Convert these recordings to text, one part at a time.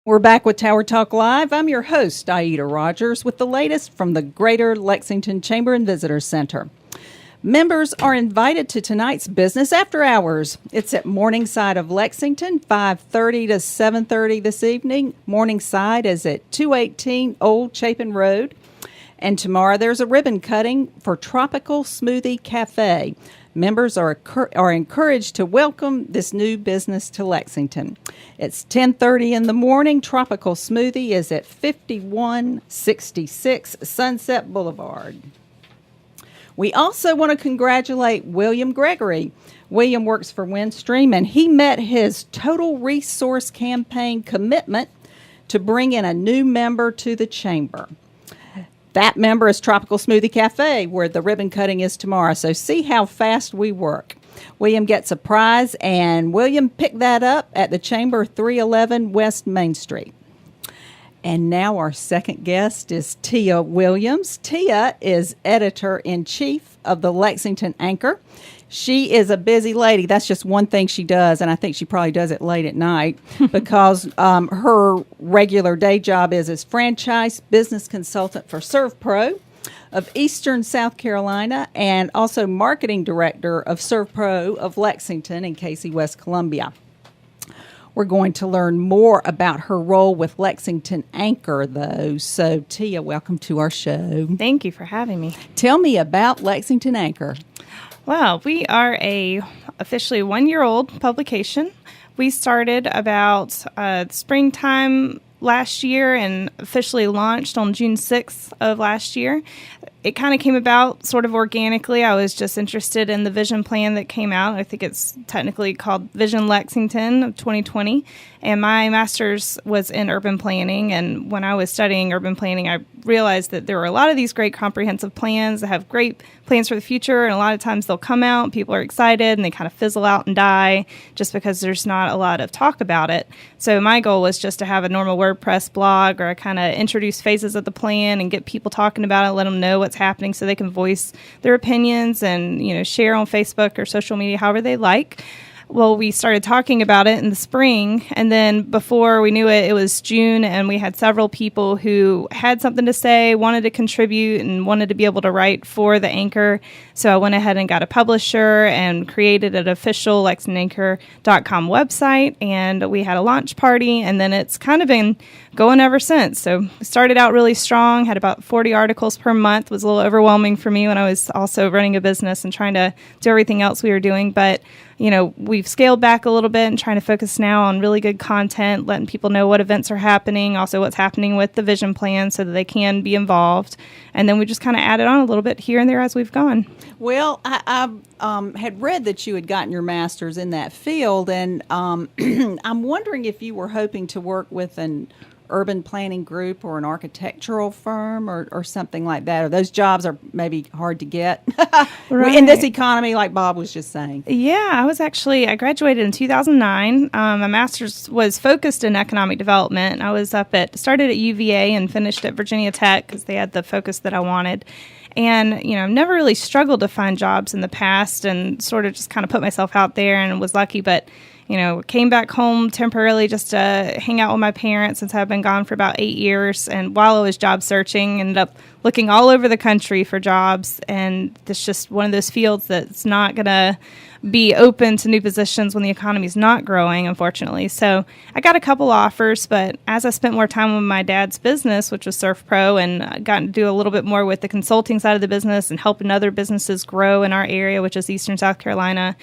We're back with Tower Talk Live. I'm your host, Aida Rogers, with the latest from the Greater Lexington Chamber and Visitor Center. Members are invited to tonight's Business After Hours. It's at Morningside of Lexington, 5:30 to 7:30 this evening. Morningside is at 218 Old Chapin Road. And tomorrow there's a ribbon cutting for Tropical Smoothie Cafe. Members are encouraged to welcome this new business to Lexington. It's 10:30 in the morning. Tropical Smoothie is at 5166 Sunset Boulevard. We also want to congratulate William Gregory. William works for Windstream, and he met his Total Resource Campaign commitment to bring in a new member to the Chamber. That member is Tropical Smoothie Cafe, where the ribbon cutting is tomorrow. So see how fast we work. William gets a prize, and William picked that up at the Chamber, 311 West Main Street. And now our second guest is Tia Williams. Tia is editor-in-chief of the Lexington Anchor. She is a busy lady. That's just one thing she does, and I think she probably does it late at night because her regular day job is as franchise business consultant for ServPro of Eastern South Carolina and also marketing director of ServPro of Lexington and Casey, West Columbia. We're going to learn more about her role with Lexington Anchor, though. So, Tia, welcome to our show. Thank you for having me. Tell me about Lexington Anchor. Well, we are a officially 1-year-old publication. We started about springtime last year and officially launched on June 6th of last year. It kind of came about sort of organically. I was just interested in the vision plan that came out. I think it's technically called Vision Lexington of 2020. And my master's was in urban planning. And when I was studying urban planning, I realized that there were a lot of these great comprehensive plans that have great plans for the future. And a lot of times they'll come out, people are excited, and they kind of fizzle out and die just because there's not a lot of talk about it. So my goal was just to have a normal WordPress blog or kind of introduce phases of the plan and get people talking about it, let them know what's happening so they can voice their opinions and, share on Facebook or social media however they like. Well, we started talking about it in the spring, and then before we knew it, it was June, and we had several people who had something to say, wanted to contribute, and wanted to be able to write for the Anchor. So I went ahead and got a publisher and created an official LexingtonAnchor.com website, and we had a launch party, and then it's kind of been going ever since. So we started out really strong, had about 40 articles per month. It was a little overwhelming for me when I was also running a business and trying to do everything else we were doing, but we've scaled back a little bit and trying to focus now on really good content, letting people know what events are happening, also what's happening with the vision plan so that they can be involved. And then we just kind of added on a little bit here and there as we've gone. Well, I had read that you had gotten your master's in that field, and I'm wondering if you were hoping to work with an urban planning group or an architectural firm or something like that, or those jobs are maybe hard to get Right. in this economy, like Bob was just saying. Yeah, I graduated in 2009. My master's was focused in economic development. I was started at UVA and finished at Virginia Tech because they had the focus that I wanted. And, I've never really struggled to find jobs in the past and sort of just kind of put myself out there and was lucky, but came back home temporarily just to hang out with my parents since I've been gone for about 8 years. And while I was job searching, ended up looking all over the country for jobs. And it's just one of those fields that's not going to be open to new positions when the economy's not growing, unfortunately. So I got a couple offers, but as I spent more time with my dad's business, which was ServPro, and got to do a little bit more with the consulting side of the business and helping other businesses grow in our area, which is Eastern South Carolina,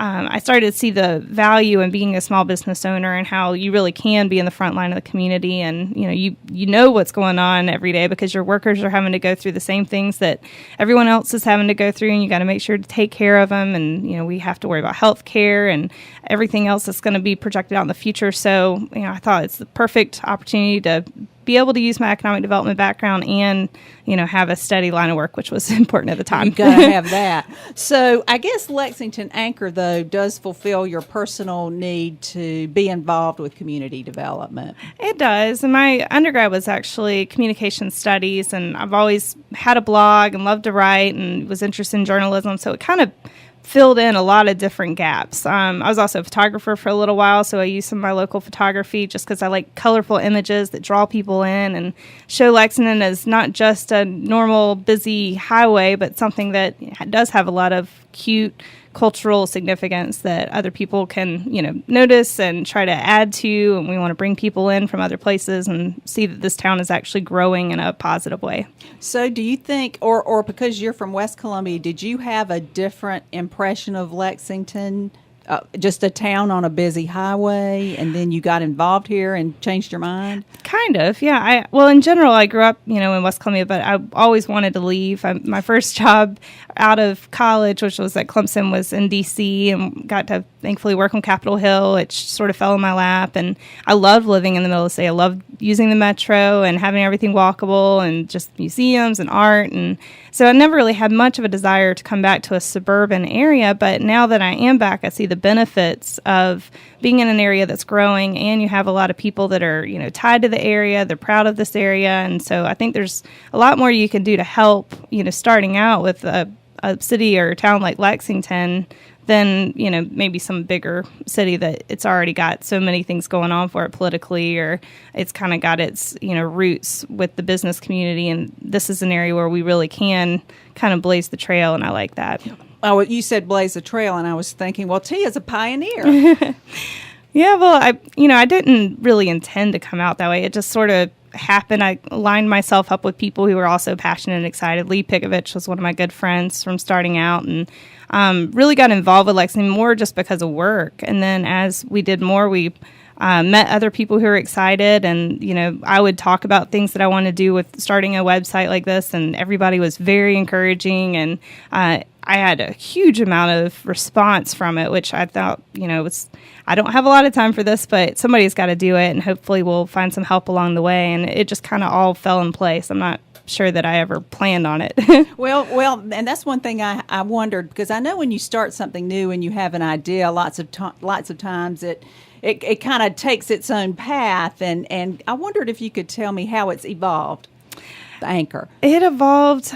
I started to see the value in being a small business owner and how you really can be in the front line of the community. And, you know what's going on every day because your workers are having to go through the same things that everyone else is having to go through, and you got to make sure to take care of them. And, we have to worry about health care and everything else that's going to be projected out in the future. So, I thought it's the perfect opportunity to be able to use my economic development background and, have a steady line of work, which was important at the time. You got to have that. So I guess Lexington Anchor, though, does fulfill your personal need to be involved with community development. It does. And my undergrad was actually communication studies, and I've always had a blog and loved to write and was interested in journalism. So it kind of filled in a lot of different gaps. I was also a photographer for a little while, so I used some of my local photography just because I like colorful images that draw people in and show Lexington as not just a normal busy highway, but something that does have a lot of cute cultural significance that other people can, notice and try to add to. And we want to bring people in from other places and see that this town is actually growing in a positive way. So do you think, or because you're from West Columbia, did you have a different impression of Lexington, just a town on a busy highway, and then you got involved here and changed your mind? Kind of, yeah. Well, in general, I grew up, in West Columbia, but I always wanted to leave. My first job out of college, which was at Clemson, was in D.C. and got to thankfully work on Capitol Hill. It sort of fell in my lap, and I loved living in the middle of the city. I loved using the metro and having everything walkable and just museums and art, and so I never really had much of a desire to come back to a suburban area. But now that I am back, I see the benefits of being in an area that's growing, and you have a lot of people that are, tied to the area. They're proud of this area, and so I think there's a lot more you can do to help, starting out with a city or a town like Lexington than, maybe some bigger city that it's already got so many things going on for it politically, or it's kind of got its, roots with the business community. And this is an area where we really can kind of blaze the trail, and I like that. Oh, you said blaze the trail, and I was thinking, well, Tia's a pioneer. Yeah, well, I didn't really intend to come out that way. It just sort of happened. I lined myself up with people who were also passionate and excited. Lee Pikovich was one of my good friends from starting out, and really got involved with Lexington more just because of work. And then as we did more, we met other people who were excited, and I would talk about things that I want to do with starting a website like this, and everybody was very encouraging, and I had a huge amount of response from it, which I thought, I don't have a lot of time for this, but somebody's got to do it, and hopefully we'll find some help along the way. And it just kind of all fell in place. I'm not sure that I ever planned on it. Well, and that's one thing I wondered, because I know when you start something new and you have an idea, lots of times it kind of takes its own path, and I wondered if you could tell me how it's evolved. The Anchor. It evolved.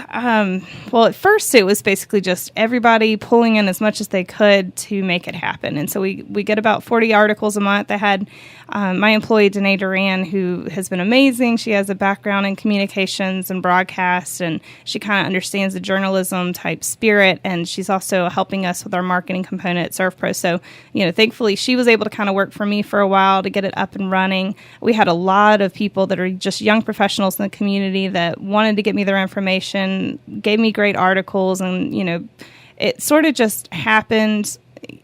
Well, at first it was basically just everybody pulling in as much as they could to make it happen. And so we get about 40 articles a month. I had my employee, Danae Duran, who has been amazing. She has a background in communications and broadcast, and she kind of understands the journalism type spirit. And she's also helping us with our marketing component at SurfPro. So, thankfully she was able to kind of work for me for a while to get it up and running. We had a lot of people that are just young professionals in the community that wanted to get me their information, gave me great articles, and it sort of just happened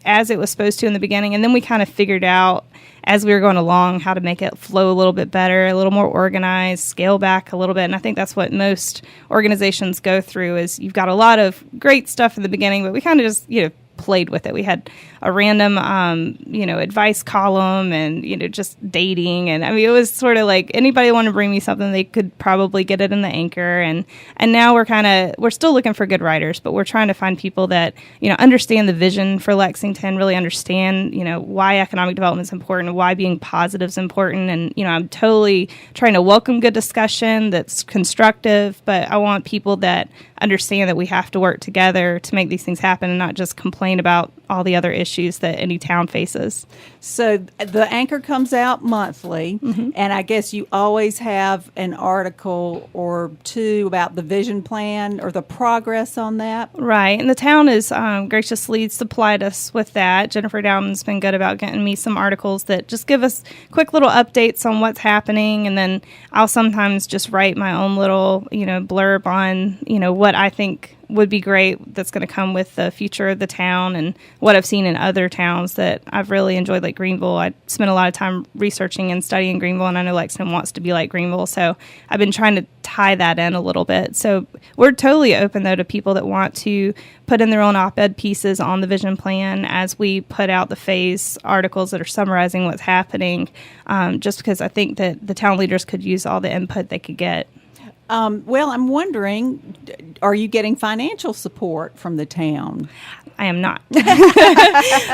as it was supposed to in the beginning. And then we kind of figured out as we were going along how to make it flow a little bit better, a little more organized, scale back a little bit. And I think that's what most organizations go through, is you've got a lot of great stuff in the beginning, but we kind of just played with it. We had a random, advice column, and, just dating. And I mean, it was sort of like anybody want to bring me something, they could probably get it in the Anchor. And now we're still looking for good writers, but we're trying to find people that, understand the vision for Lexington, really understand, why economic development is important, why being positive is important. And, I'm totally trying to welcome good discussion that's constructive, but I want people that understand that we have to work together to make these things happen and not just complain about all the other issues that any town faces. So the Anchor comes out monthly, and I guess you always have an article or two about the vision plan or the progress on that. Right, and the town has graciously supplied us with that. Jennifer Dowden's been good about getting me some articles that just give us quick little updates on what's happening, and then I'll sometimes just write my own little, blurb on, what I think would be great that's going to come with the future of the town and what I've seen in other towns that I've really enjoyed, like Greenville. I spent a lot of time researching and studying Greenville, and I know Lexington wants to be like Greenville, so I've been trying to tie that in a little bit. So we're totally open, though, to people that want to put in their own op-ed pieces on the vision plan as we put out the phase articles that are summarizing what's happening, just because I think that the town leaders could use all the input they could get. Well, I'm wondering, are you getting financial support from the town? I am not.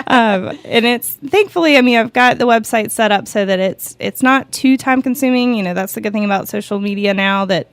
And it's thankfully, I mean, I've got the website set up so that it's not too time consuming. You know, that's the good thing about social media now, that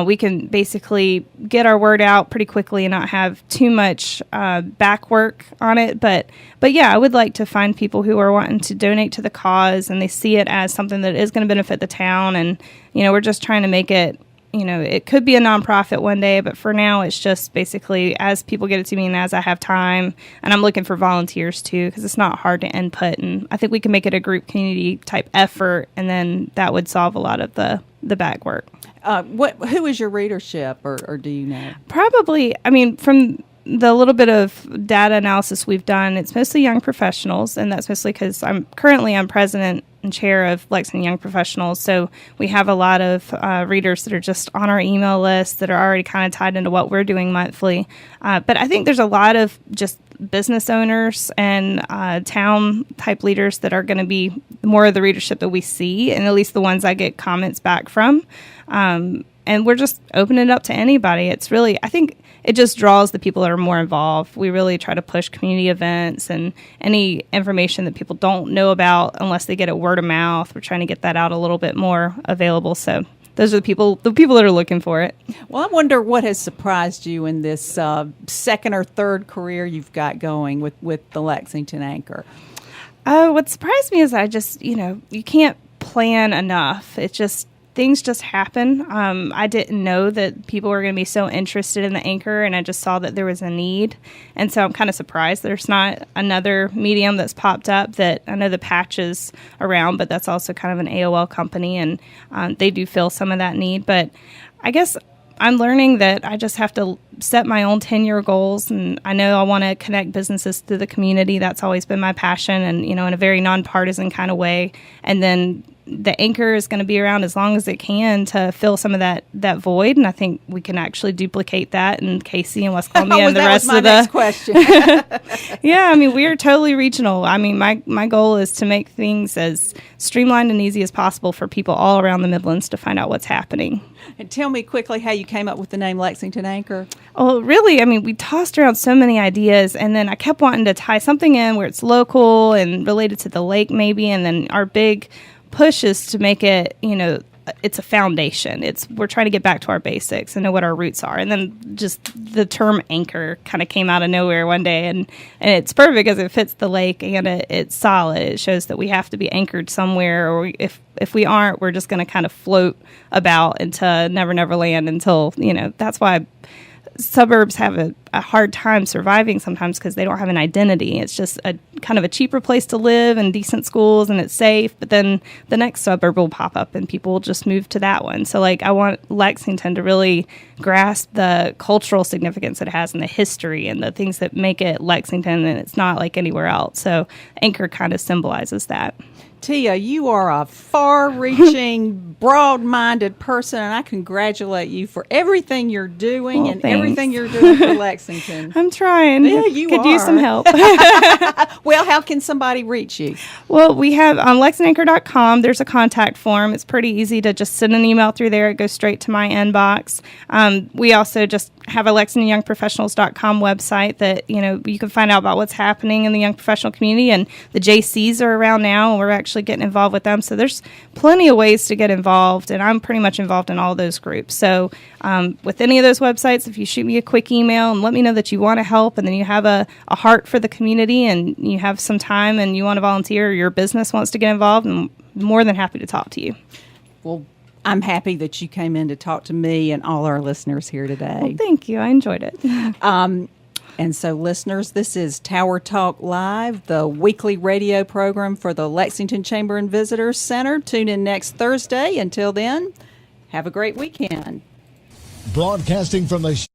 we can basically get our word out pretty quickly and not have too much back work on it. But yeah, I would like to find people who are wanting to donate to the cause and they see it as something that is going to benefit the town. And, you know, we're just trying to make it, you know, it could be a nonprofit one day, but for now it's just basically as people get it to me and as I have time. And I'm looking for volunteers too, because it's not hard to input. And I think we can make it a group community type effort, and then that would solve a lot of the back work. Who is your readership, or do you know? Probably, I mean, from the little bit of data analysis we've done, it's mostly young professionals, and that's mostly because I'm president and chair of Lexington Young Professionals, so we have a lot of readers that are just on our email list that are already kind of tied into what we're doing monthly. But I think there's a lot of just business owners and town type leaders that are going to be more of the readership that we see, and at least the ones I get comments back from. And we're just opening it up to anybody. It's really, I think it just draws the people that are more involved. We really try to push community events and any information that people don't know about unless they get it word of mouth. We're trying to get that out a little bit more available. So those are the people that are looking for it. Well, I wonder what has surprised you in this second or third career you've got going with the Lexington Anchor. What surprised me is I just, you know, you can't plan enough. It's just, things just happen. I didn't know that people were going to be so interested in the Anchor, and I just saw that there was a need. And so I'm kind of surprised there's not another medium that's popped up. That I know the Patch is around, but that's also kind of an AOL company, and they do fill some of that need. But I guess I'm learning that I just have to set my own 10-year goals, and I know I want to connect businesses to the community. That's always been my passion, and, you know, in a very nonpartisan kind of way. And then the Anchor is going to be around as long as it can to fill some of that void, and I think we can actually duplicate that in Casey and West Columbia and the rest of the. Next question. Yeah, I mean, we are totally regional. I mean, my goal is to make things as streamlined and easy as possible for people all around the Midlands to find out what's happening. And tell me quickly how you came up with the name Lexington Anchor. Oh, really? I mean, we tossed around so many ideas, and then I kept wanting to tie something in where it's local and related to the lake maybe, and then our big push is to make it, you know, it's a foundation. We're trying to get back to our basics and know what our roots are. And then just the term anchor kind of came out of nowhere one day, and it's perfect because it fits the lake and it's solid. It shows that we have to be anchored somewhere, or if we aren't, we're just going to kind of float about into never land until, you know, that's why suburbs have a hard time surviving sometimes, because they don't have an identity. It's just a kind of a cheaper place to live and decent schools and it's safe, but then the next suburb will pop up and people will just move to that one. So like, I want Lexington to really grasp the cultural significance it has and the history and the things that make it Lexington, and it's not like anywhere else. So Anchor kind of symbolizes that. Tia, you are a far-reaching, broad-minded person, and I congratulate you for everything you're doing and thanks. Everything you're doing for Lexington. I'm trying. Yeah, you could use some help. Well, how can somebody reach you? Well, we have on LexingtonAnchor.com, there's a contact form. It's pretty easy to just send an email through there. It goes straight to my inbox. We also just have a LexingtonYoungProfessionals.com website that, you know, you can find out about what's happening in the young professional community, and the JCs are around now, and we're actually getting involved with them. So there's plenty of ways to get involved, and I'm pretty much involved in all those groups. So with any of those websites, if you shoot me a quick email and let me know that you want to help, and then you have a heart for the community and you have some time and you want to volunteer, or your business wants to get involved, I'm more than happy to talk to you. Well, I'm happy that you came in to talk to me and all our listeners here today. Well, thank you. I enjoyed it. And so, listeners, this is Tower Talk Live, the weekly radio program for the Lexington Chamber and Visitors Center. Tune in next Thursday. Until then, have a great weekend. Broadcasting from the